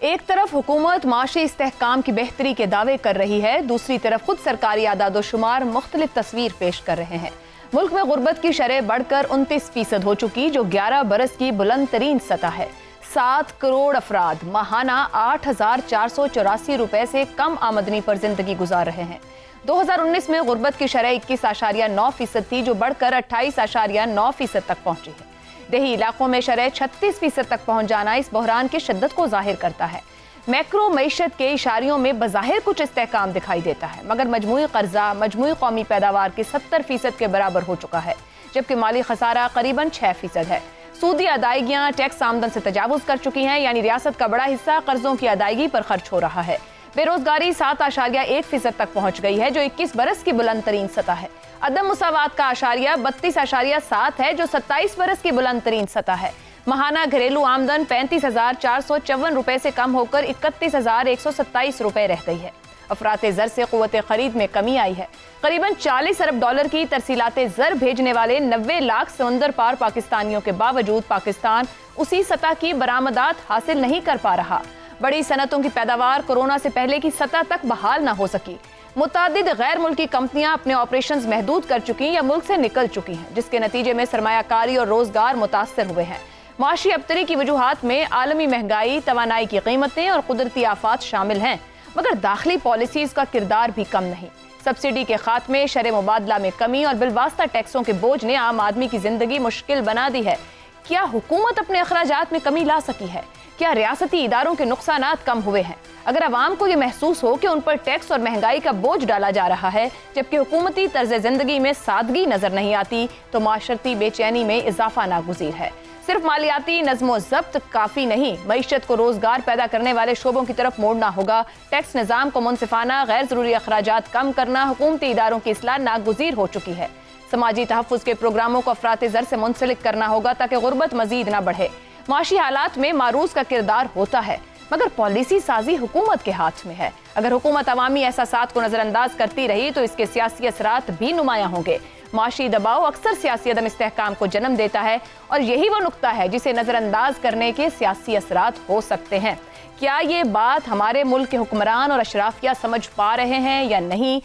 ایک طرف حکومت معاشی استحکام کی بہتری کے دعوے کر رہی ہے، دوسری طرف خود سرکاری اعداد و شمار مختلف تصویر پیش کر رہے ہیں۔ ملک میں غربت کی شرح بڑھ کر 29% ہو چکی، جو 11 برس کی بلند ترین سطح ہے۔ 7 کروڑ افراد ماہانہ 8,484 روپے سے کم آمدنی پر زندگی گزار رہے ہیں۔ 2019 میں غربت کی شرح 21.9% تھی، جو بڑھ کر 28.9% تک پہنچی ہے۔ دیہی علاقوں میں شرح 36% تک پہنچ جانا اس بحران کی شدت کو ظاہر کرتا ہے۔ میکرو معیشت کے اشاریوں میں بظاہر کچھ استحکام دکھائی دیتا ہے، مگر مجموعی قرضہ مجموعی قومی پیداوار کے 70% کے برابر ہو چکا ہے، جبکہ مالی خسارہ قریباً 6% ہے۔ سودی ادائیگیاں ٹیکس آمدن سے تجاوز کر چکی ہیں، یعنی ریاست کا بڑا حصہ قرضوں کی ادائیگی پر خرچ ہو رہا ہے۔ بے روزگاری 7.1% تک پہنچ گئی ہے، جو 21 برس کی بلند ترین سطح ہے۔ عدم مساوات کا اشاریہ 32.7 ہے، جو 27 برس کی بلند ترین سطح ہے۔ ماہانہ گھریلو آمدن 35,454 روپے سے کم ہو کر 31,127 روپے رہ گئی ہے۔ افراط زر سے قوت خرید میں کمی آئی ہے۔ قریباً 40 ارب ڈالر کی ترسیلات زر بھیجنے والے 90 لاکھ سمندر پار پاکستانیوں کے باوجود پاکستان اسی سطح کی برآمدات حاصل نہیں کر پا رہا۔ بڑی صنعتوں کی پیداوار کورونا سے پہلے کی سطح تک بحال نہ ہو سکی۔ متعدد غیر ملکی کمپنیاں اپنے آپریشنز محدود کر چکی یا ملک سے نکل چکی ہیں، جس کے نتیجے میں سرمایہ کاری اور روزگار متاثر ہوئے ہیں۔ معاشی ابتری کی وجوہات میں عالمی مہنگائی، توانائی کی قیمتیں اور قدرتی آفات شامل ہیں، مگر داخلی پالیسیز کا کردار بھی کم نہیں۔ سبسڈی کے خاتمے، شرح مبادلہ میں کمی اور بالواسطہ ٹیکسوں کے بوجھ نے عام آدمی کی زندگی مشکل بنا دی ہے۔ کیا حکومت اپنے اخراجات میں کمی لا سکی ہے؟ کیا ریاستی اداروں کے نقصانات کم ہوئے ہیں؟ اگر عوام کو یہ محسوس ہو کہ ان پر ٹیکس اور مہنگائی کا بوجھ ڈالا جا رہا ہے، جبکہ حکومتی طرز زندگی میں سادگی نظر نہیں آتی، تو معاشرتی بے چینی میں اضافہ ناگزیر ہے۔ صرف مالیاتی نظم و ضبط کافی نہیں، معیشت کو روزگار پیدا کرنے والے شعبوں کی طرف موڑنا ہوگا۔ ٹیکس نظام کو منصفانہ، غیر ضروری اخراجات کم کرنا، حکومتی اداروں کی اصلاح ناگزیر ہو چکی ہے۔ سماجی تحفظ کے پروگراموں کو افراط زر سے منسلک کرنا ہوگا تاکہ غربت مزید نہ بڑھے۔ معاشی حالات میں معروض کا کردار ہوتا ہے، مگر پالیسی سازی حکومت کے ہاتھ میں ہے۔ اگر حکومت عوامی احساسات کو نظر انداز کرتی رہی تو اس کے سیاسی اثرات بھی نمایاں ہوں گے۔ معاشی دباؤ اکثر سیاسی عدم استحکام کو جنم دیتا ہے، اور یہی وہ نقطہ ہے جسے نظر انداز کرنے کے سیاسی اثرات ہو سکتے ہیں۔ کیا یہ بات ہمارے ملک کے حکمران اور اشرافیہ سمجھ پا رہے ہیں یا نہیں،